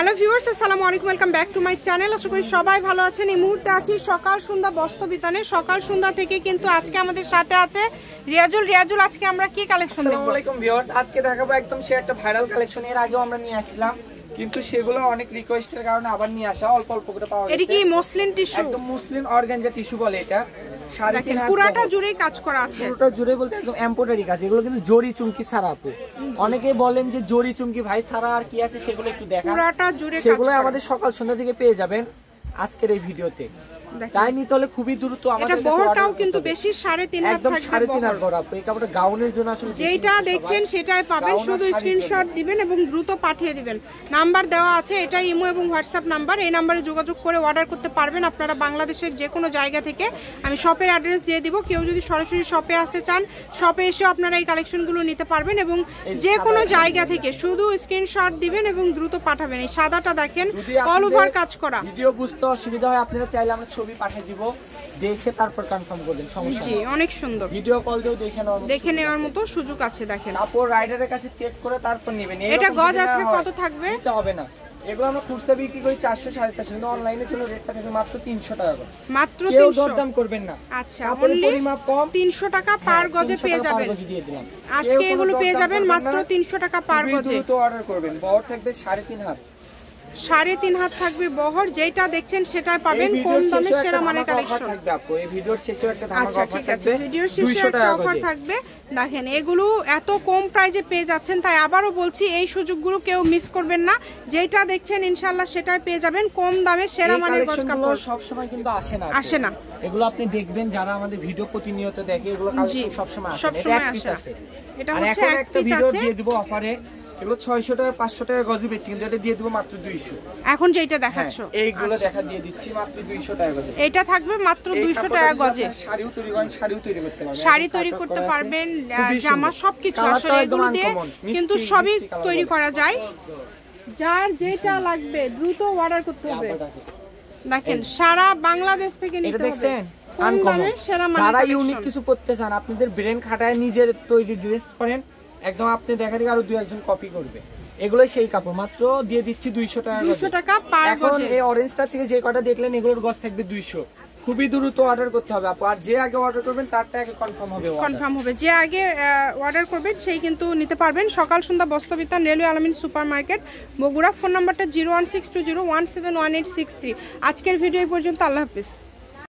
Hello viewers, আসসালামু আলাইকুম, welcome back to my channel. আশা করি সবাই ভালো আছেন। এই মুহূর্তে আছি সকাল সন্ধ্যা বস্ত্র বিতানে। সকাল সন্ধ্যা থেকে কিন্তু আজকে আমাদের সাথে আছে রিয়াজুল। রিয়াজুল, আজকে আমরা কি কালেকশন দেখব? আসসালামু আলাইকুম ভিউয়ার্স, আজকে দেখাবো একদম সে একটা ভাইরাল কালেকশন। এর আগেও আমরা নিয়ে আসলাম, কিন্তু সেগুলো অনেক রিকোয়েস্টের কারণে আবার নিয়ে আসা। অল্প অল্প করে পাওয়া গেছে। এটা কি মসলিন টিস্যু? একদম মুসলিম অর্গানজা টিস্যু বলে এটা। দেখেন পুরোটা জুড়ে কাজ করা আছে। পুরোটা জুড়ে বলতে একদম এমব্রয়ডারি কাজ। এগুলো কিন্তু জরি চুমকি ছাড়া আপু। অনেকেই বলেন যে জরি চুমকি ভাই ছাড়া আর কি আছে, সেগুলো একটু দেখা। পুরোটা জুড়ে কাজ, সেগুলো আমাদের সকাল সন্ধ্যা থেকে পেয়ে যাবেন আজকের এই ভিডিওতে। তাই নিতে হলে খুবই দ্রুত আমাদের কাছে। বহরটাও কিন্তু বেশি 3.5 হাত থাকবে। 3.5 হাত বড় আপু। এই কাপড়টা গাউনের জন্য আসলে যেটা দেখছেন সেটাই পাবেন। শুধু স্ক্রিনশট দিবেন এবং দ্রুত পাঠিয়ে দিবেন। নাম্বার দেওয়া আছে, এটা ইমো এবং হোয়াটসঅ্যাপ নাম্বার। এই নাম্বারে যোগাযোগ করে অর্ডার করতে পারবেন আপনারা বাংলাদেশের যে কোনো জায়গা থেকে। আমি শপের অ্যাড্রেস দিয়ে দিব। কেউ যদি সরাসরি শপে আসতে চান, শপে এসে আপনারা এই কালেকশনগুলো নিতে পারবেন এবং যে কোনো জায়গা থেকে শুধু স্ক্রিনশট দিবেন এবং দ্রুত পাঠাবেন। এই সাদাটা দেখেন অল ওভার কাজ করা। ভিডিও বুঝতে অসুবিধা হয়, আপনারা চাইলে আমরা ছবি পাঠিয়ে দিব, দেখে তারপর কনফার্ম করবেন, সমস্যা নেই। জি, অনেক সুন্দর। ভিডিও কল দিয়েও দেখে নেওয়ার মতো সুযোগ আছে। দেখেন তারপর রাইডারের কাছে চেক করে তারপর নেবেন। এটা গজ আছে কত থাকবে এটা হবে না। এগুলো আমরা খুচরা বিক্রি করি 400 450, কিন্তু অনলাইনে চলো রেটটা থাকবে মাত্র 300 টাকা করে। মাত্র 300। কেউ দরদাম করবেন না। আচ্ছা, অনলি পরিমাপ কম, 300 টাকা পার গজে পেয়ে যাবেন। আজকে এগুলো পেয়ে যাবেন মাত্র 300 টাকা পার গজে। দ্রুত অর্ডার করবেন। বহর থাকবে 3.5 হাত। 3.5 হাত থাকবে বহর। যেটা দেখছেন সেটাই পাবেন কম দামে সেরা মানের কালেকশন থাকবে আপু। এই ভিডিওর শেষে একটা ধামাকা আচ্ছা ঠিক আছে, ভিডিওর শেষে একটা অফার থাকবে। দেখেন এগুলো এত কম প্রাইসে পেয়ে যাচ্ছেন, তাই আবারও বলছি এই সুযোগগুলো কেউ মিস করবেন না। যেটা দেখছেন ইনশাআল্লাহ সেটাই পেয়ে যাবেন কম দামে সেরা মানের গজ কাপড়। সব সময় কিন্তু আসে না। এগুলো আপনি দেখবেন যারা আমাদের ভিডিও প্রতিনিয়ত দেখে, এগুলো কালেকশন সব সময় আসে। এটা এক পিস আছে। এটা হচ্ছে একটা ভিডিও দিয়ে দিব অফারে। এগুলো 600 টাকা 500 টাকা গজে বেচছি, কিন্তু এটা দিয়ে দেব মাত্র 200। এখন যেটা দেখাচ্ছো এইগুলো দেখা দিয়ে দিচ্ছি মাত্র 200 টাকা গজে। এটা থাকবে মাত্র 200 টাকা গজে। শাড়িও তৈরি করেন, শাড়িও তৈরি করতে পারবেন। শাড়ি তৈরি করতে পারবেন, জামা সবকিছু। আসলে এগুলো দিয়ে কিন্তু সবই তৈরি করা যায়। যার যেটা লাগবে দ্রুত অর্ডার করতে হবে। দেখেন সারা বাংলাদেশ থেকে নিতে হবে। দেখছেন আনকমন সেরা মানের। যারা ইউনিক কিছু করতে চান, আপনাদের ব্রেন খাটায় নিজের তৈরি ড্রেস করেন, একদম আপনি দেখা দিকে আরো 2-1 কপি করবে। এগুলো সেই কাপড় মাত্র দিয়ে দিচ্ছি 200 টাকা। 200 টাকা পার গজে। এখন এই অরেঞ্জটা থেকে যে কটা দেখলেন এগুলোর গজ থাকবে 200। খুবই দ্রুত অর্ডার করতে হবে আপু। আর যে আগে অর্ডার করবেন তারটা আগে কনফার্ম হবে। যে আগে অর্ডার করবেন সেই কিন্তু নিতে পারবেন। সকাল সন্ধ্যা বস্ত্র বিতান, রেলওয়ে আলামিন সুপার মার্কেট, বগুড়া। ফোন নাম্বারটা 01620171863। আজকের ভিডিও এই পর্যন্ত। আল্লাহ হাফেজ।